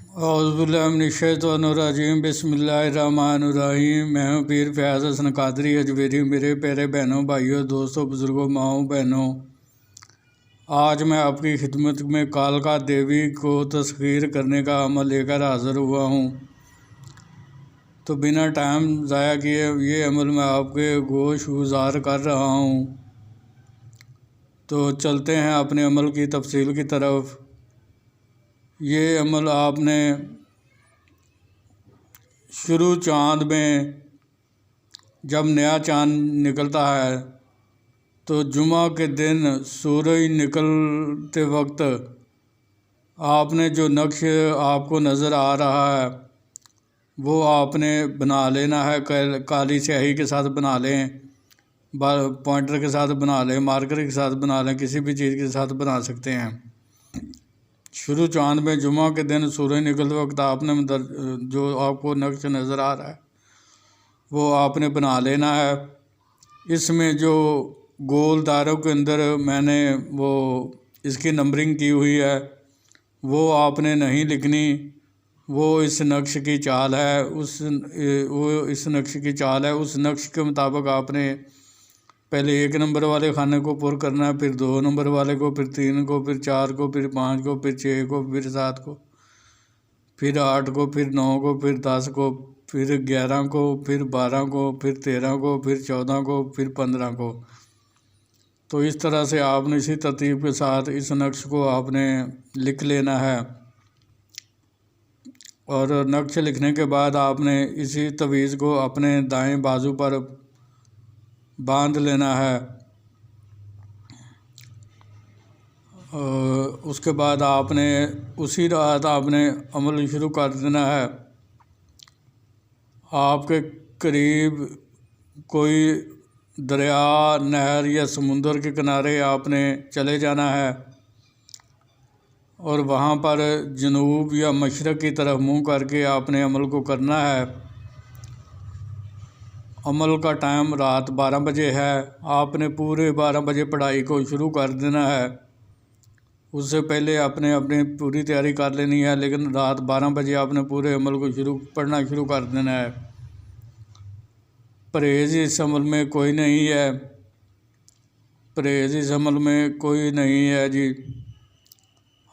اعوذ باللہ من الشیطان الرجیم، بسم اللہ الرحمن الرحیم۔ میں ہوں پیر فیاض حسن قادری اجمیری۔ میرے پیارے بہنوں، بھائیوں، دوستوں، بزرگوں، ماؤں، بہنوں، آج میں آپ کی خدمت میں کالکا دیوی کو تسخیر کرنے کا عمل لے کر حاضر ہوا ہوں۔ تو بنا ٹائم ضائع کیے یہ عمل میں آپ کے گوش گزار کر رہا ہوں۔ تو چلتے ہیں اپنے عمل کی تفصیل کی طرف۔ یہ عمل آپ نے شروع چاند میں جب نیا چاند نکلتا ہے تو جمعہ کے دن سورج نکلتے وقت آپ نے جو نقش آپ کو نظر آ رہا ہے وہ آپ نے بنا لینا ہے۔ کالی سیاہی کے ساتھ بنا لیں، پوائنٹر کے ساتھ بنا لیں، مارکر کے ساتھ بنا لیں، کسی بھی چیز کے ساتھ بنا سکتے ہیں۔ شروع چاند میں جمعہ کے دن سورج نکلتے وقت آپ نے جو آپ کو نقش نظر آ رہا ہے وہ آپ نے بنا لینا ہے۔ اس میں جو گول دائروں کے اندر میں نے وہ اس کی نمبرنگ کی ہوئی ہے وہ آپ نے نہیں لکھنی، وہ اس نقش کی چال ہے، اس نقش کی چال ہے۔ اس نقش کے مطابق آپ نے پہلے 1 نمبر والے خانے کو پر کرنا ہے، پھر 2 نمبر والے کو، پھر 3 کو، پھر 4 کو، پھر 5 کو، پھر 6 کو، پھر 7 کو، پھر 8 کو، پھر 9 کو، پھر 10 کو، پھر 11 کو، پھر 12 کو، پھر 13 کو، پھر 14 کو، پھر 15 کو۔ تو اس طرح سے آپ نے اسی ترتیب کے ساتھ اس نقش کو آپ نے لکھ لینا ہے، اور نقش لکھنے کے بعد آپ نے اسی تعویذ کو اپنے دائیں بازو پر باندھ لینا ہے۔ اس کے بعد آپ نے اسی رات آپ نے عمل شروع کر دینا ہے۔ آپ کے قریب کوئی دریا، نہر یا سمندر کے کنارے آپ نے چلے جانا ہے اور وہاں پر جنوب یا مشرق کی طرف منہ کر کے آپ نے عمل کو کرنا ہے۔ عمل کا ٹائم رات 12 بجے ہے۔ آپ نے پورے 12 بجے پڑھائی کو شروع کر دینا ہے۔ اس سے پہلے آپ نے اپنی پوری تیاری کر لینی ہے، لیکن رات 12 بجے آپ نے پورے عمل کو پڑھنا شروع کر دینا ہے۔ پرہیز اس عمل میں کوئی نہیں ہے، پرہیز اس عمل میں کوئی نہیں ہے جی۔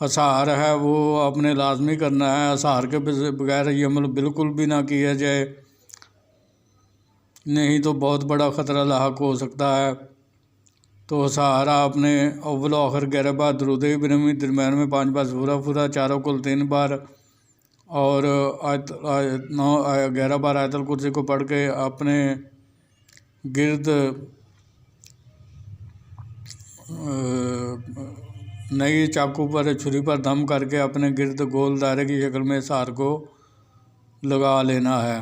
حصار ہے وہ آپ نے لازمی کرنا ہے، حصار کے بغیر یہ عمل بالکل بھی نہ کیا جائے، نہیں تو بہت بڑا خطرہ لاحق ہو سکتا ہے۔ تو حصار آپ نے اول و آخر 11 بار درود ابراہیمی، درمیان میں 5 بار سورہ فورہ، چاروں کل 3 بار، اور 11 بار آیت الکرسی کو پڑھ کے اپنے گرد نئی چاقو پر چھری پر دم کر کے اپنے گرد گول دائرے کی شکل میں حصار کو لگا لینا ہے۔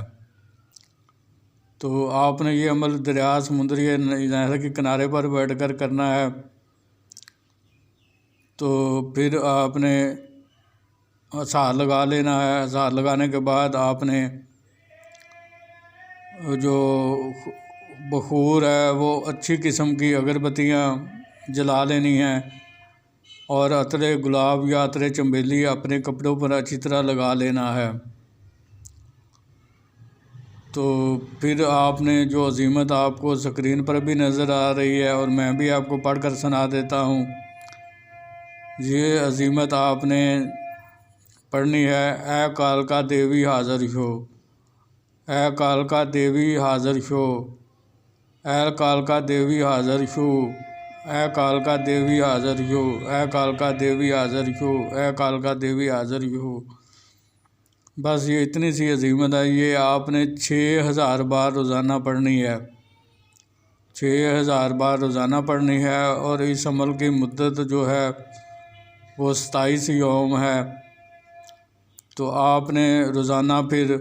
تو آپ نے یہ عمل دریا، سمندر یا نہر کے کنارے پر بیٹھ کر کرنا ہے۔ تو پھر آپ نے حصار لگا لینا ہے۔ حصار لگانے کے بعد آپ نے جو بخور ہے وہ اچھی قسم کی اگربتیاں جلا لینی ہیں، اور عطر گلاب یا عطر چنبیلی اپنے کپڑوں پر اچھی طرح لگا لینا ہے۔ تو پھر آپ نے جو عزیمت آپ کو اسکرین پر بھی نظر آ رہی ہے اور میں بھی آپ کو پڑھ کر سنا دیتا ہوں، یہ عزیمت آپ نے پڑھنی ہے۔ اے کالکا دیوی حاضر شو، اے کالکا دیوی حاضر شو، اے کالکا دیوی حاضر شو، اے کالکا دیوی حاضر شو، اے کالکا دیوی حاضر شو، اے کالکا دیوی حاضر شو۔ بس یہ اتنی سی عظیمت ہے، یہ آپ نے 6000 بار روزانہ پڑھنی ہے، 6000 بار روزانہ پڑھنی ہے۔ اور اس عمل کی مدت جو ہے وہ 27 یوم ہے۔ تو آپ نے روزانہ پھر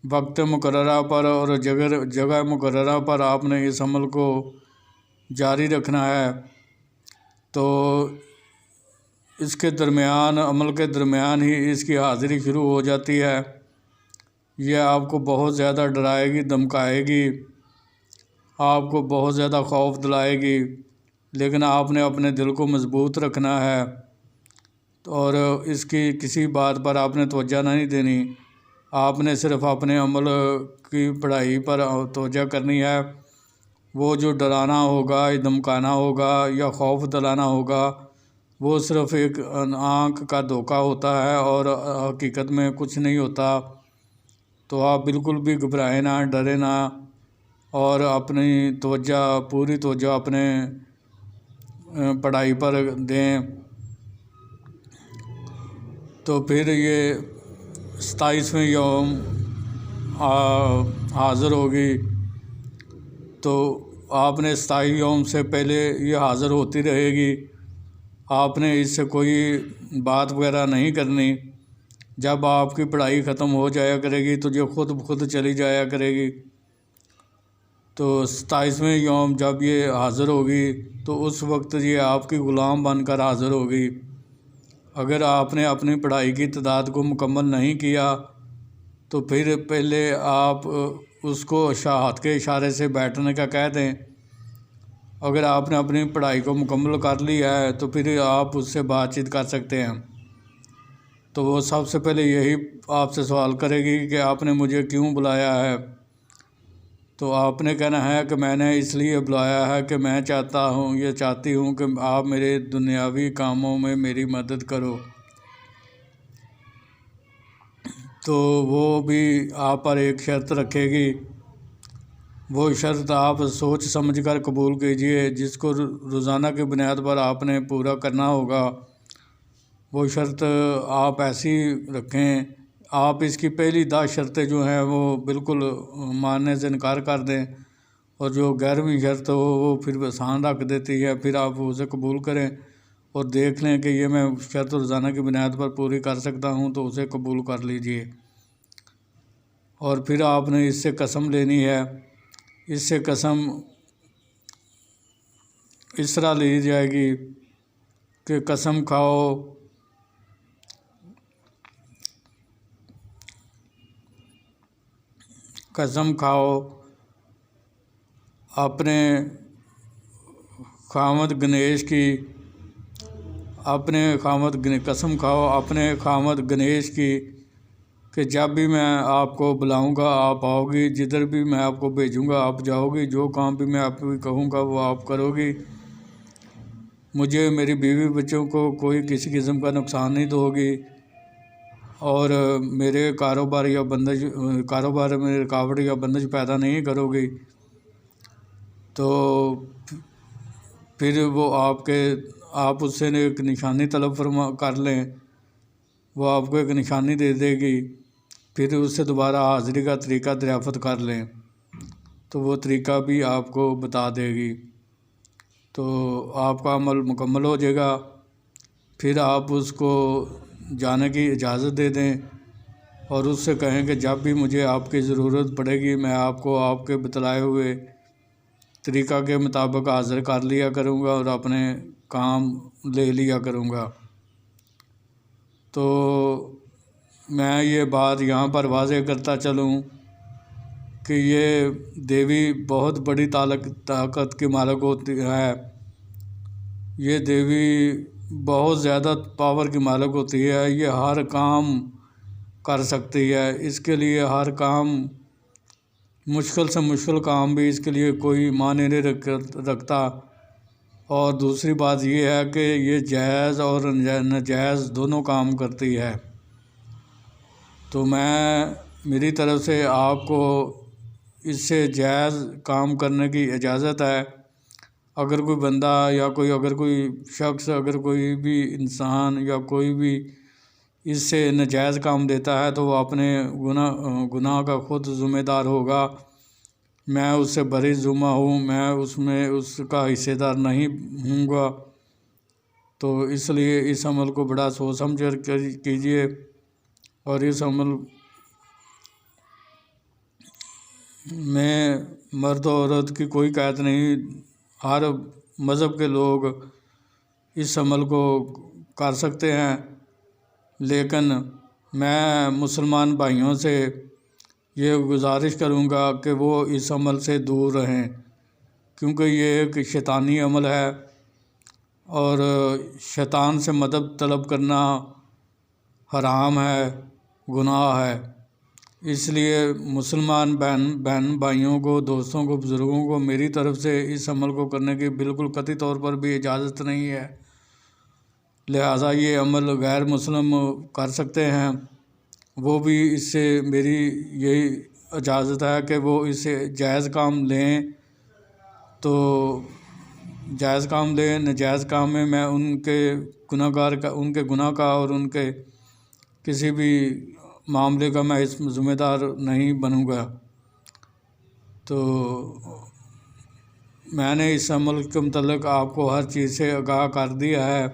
وقت مقررہ پر اور جگہ مقررہ پر آپ نے اس عمل کو جاری رکھنا ہے۔ تو اس کے درمیان، عمل کے درمیان ہی اس کی حاضری شروع ہو جاتی ہے۔ یہ آپ کو بہت زیادہ ڈرائے گی، دھمکائے گی، آپ کو بہت زیادہ خوف دلائے گی، لیکن آپ نے اپنے دل کو مضبوط رکھنا ہے۔ اور اس کی کسی بات پر آپ نے توجہ نہیں دینی، آپ نے صرف اپنے عمل کی پڑھائی پر توجہ کرنی ہے۔ وہ جو ڈرانا ہوگا، دھمکانا ہوگا یا خوف دلانا ہوگا، وہ صرف ایک آنکھ کا دھوکہ ہوتا ہے اور حقیقت میں کچھ نہیں ہوتا۔ تو آپ بالکل بھی گھبرائیں نہ، ڈرے نہ، اور اپنی پوری توجہ اپنے پڑھائی پر دیں۔ تو پھر یہ 27ویں یوم حاضر ہوگی، تو آپ نے 27 یوم سے پہلے یہ حاضر ہوتی رہے گی۔ آپ نے اس سے کوئی بات وغیرہ نہیں کرنی۔ جب آپ کی پڑھائی ختم ہو جایا کرے گی تو یہ خود بخود چلی جایا کرے گی۔ تو 27ویں یوم جب یہ حاضر ہوگی تو اس وقت یہ آپ کی غلام بن کر حاضر ہوگی۔ اگر آپ نے اپنی پڑھائی کی تعداد کو مکمل نہیں کیا تو پھر پہلے آپ اس کو ہاتھ کے اشارے سے بیٹھنے کا کہہ دیں۔ اگر آپ نے اپنی پڑھائی کو مکمل کر لیا ہے تو پھر آپ اس سے بات چیت کر سکتے ہیں۔ تو وہ سب سے پہلے یہی آپ سے سوال کرے گی کہ آپ نے مجھے کیوں بلایا ہے؟ تو آپ نے کہنا ہے کہ میں نے اس لیے بلایا ہے کہ میں چاہتی ہوں کہ آپ میرے دنیاوی کاموں میں میری مدد کرو۔ تو وہ بھی آپ پر ایک شرط رکھے گی۔ وہ شرط آپ سوچ سمجھ کر قبول کیجئے، جس کو روزانہ کی بنیاد پر آپ نے پورا کرنا ہوگا۔ وہ شرط آپ ایسی رکھیں، آپ اس کی پہلی 10 شرطیں جو ہیں وہ بالکل ماننے سے انکار کر دیں، اور جو 11ویں شرط ہو وہ پھر آسان رکھ دیتی ہے۔ پھر آپ اسے قبول کریں اور دیکھ لیں کہ یہ میں شرط روزانہ کی بنیاد پر پوری کر سکتا ہوں، تو اسے قبول کر لیجئے۔ اور پھر آپ نے اس سے قسم لینی ہے۔ اس سے قسم اس طرح لی جائے گی کہ قسم کھاؤ اپنے خامد گنیش کی، قسم کھاؤ اپنے خامد گنیش کی کہ جب بھی میں آپ کو بلاؤں گا آپ آؤ گی، جدھر بھی میں آپ کو بھیجوں گا آپ جاؤ گی، جو کام بھی میں آپ کو کہوں گا وہ آپ کرو گی، مجھے میری بیوی بچوں کو کوئی کسی قسم کا نقصان نہیں دو گی، اور میرے کاروبار میں رکاوٹ یا بندش پیدا نہیں کرو گی۔ تو پھر وہ آپ اس سے ایک نشانی طلب کر لیں، وہ آپ کو ایک نشانی دے دے گی، پھر اس سے دوبارہ حاضری کا طریقہ دریافت کر لیں، تو وہ طریقہ بھی آپ کو بتا دے گی، تو آپ کا عمل مکمل ہو جائے گا۔ پھر آپ اس کو جانے کی اجازت دے دیں اور اس سے کہیں کہ جب بھی مجھے آپ کی ضرورت پڑے گی میں آپ کو آپ کے بتلائے ہوئے طریقہ کے مطابق حاضر کر لیا کروں گا اور اپنے کام لے لیا کروں گا۔ تو میں یہ بات یہاں پر واضح کرتا چلوں کہ یہ دیوی بہت بڑی طاقت کی مالک ہوتی ہے، یہ دیوی بہت زیادہ پاور کی مالک ہوتی ہے، یہ ہر کام کر سکتی ہے، اس کے لیے ہر کام مشکل سے مشکل کام بھی اس کے لیے کوئی معنی نہیں رکھتا۔ اور دوسری بات یہ ہے کہ یہ جائز اور ناجائز دونوں کام کرتی ہے۔ تو میری طرف سے آپ کو اس سے جائز کام کرنے کی اجازت ہے۔ اگر کوئی بندہ یا اگر کوئی شخص، اگر کوئی بھی انسان یا کوئی بھی اس سے ناجائز کام دیتا ہے تو وہ اپنے گناہ کا خود ذمہ دار ہوگا۔ میں اس سے بری ذمہ ہوں، میں اس کا حصے دار نہیں ہوں گا۔ تو اس لیے اس عمل کو بڑا سوچ سمجھ کر کیجیے، اور اس عمل میں مرد و عورت کی کوئی قید نہیں، ہر مذہب کے لوگ اس عمل کو کر سکتے ہیں، لیکن میں مسلمان بھائیوں سے یہ گزارش کروں گا کہ وہ اس عمل سے دور رہیں، کیونکہ یہ ایک شیطانی عمل ہے اور شیطان سے مدد طلب کرنا حرام ہے، گناہ ہے۔ اس لیے مسلمان بہن بھائیوں کو، دوستوں کو، بزرگوں کو میری طرف سے اس عمل کو کرنے کی بالکل قطعی طور پر بھی اجازت نہیں ہے، لہٰذا یہ عمل غیر مسلم کر سکتے ہیں۔ وہ بھی اس سے میری یہی اجازت ہے کہ وہ اس سے جائز کام لیں تو جائز کام لیں، ناجائز کام میں ان کے گناہ کا اور ان کے کسی بھی معاملے کا میں اس ذمہ دار نہیں بنوں گا۔ تو میں نے اس عمل کے متعلق آپ کو ہر چیز سے آگاہ کر دیا ہے،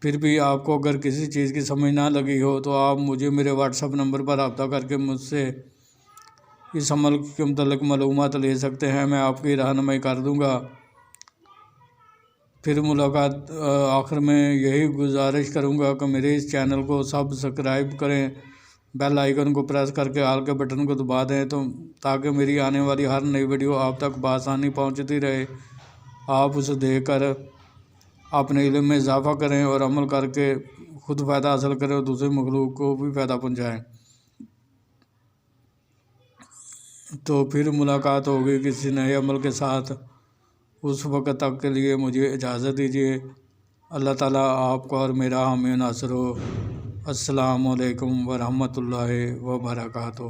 پھر بھی آپ کو اگر کسی چیز کی سمجھ نہ لگی ہو تو آپ مجھے میرے واٹس ایپ نمبر پر رابطہ کر کے مجھ سے اس عمل کے متعلق معلومات لے سکتے ہیں، میں آپ کی رہنمائی کر دوں گا۔ پھر ملاقات آخر میں یہی گزارش کروں گا کہ میرے اس چینل کو سبسکرائب کریں، بیل آئیکن کو پریس کر کے آل کے بٹن کو دبا دیں تاکہ میری آنے والی ہر نئی ویڈیو آپ تک بآسانی پہنچتی رہے۔ آپ اسے دیکھ کر اپنے علم میں اضافہ کریں اور عمل کر کے خود فائدہ حاصل کریں اور دوسرے مخلوق کو بھی فائدہ پہنچائیں۔ تو پھر ملاقات ہوگی کسی نئے عمل کے ساتھ، اس وقت تک کے لیے مجھے اجازت دیجیے۔ اللہ تعالیٰ آپ کو اور میرا حامی و ناصر ہو۔ السلام علیکم ورحمۃ اللہ وبرکاتہ۔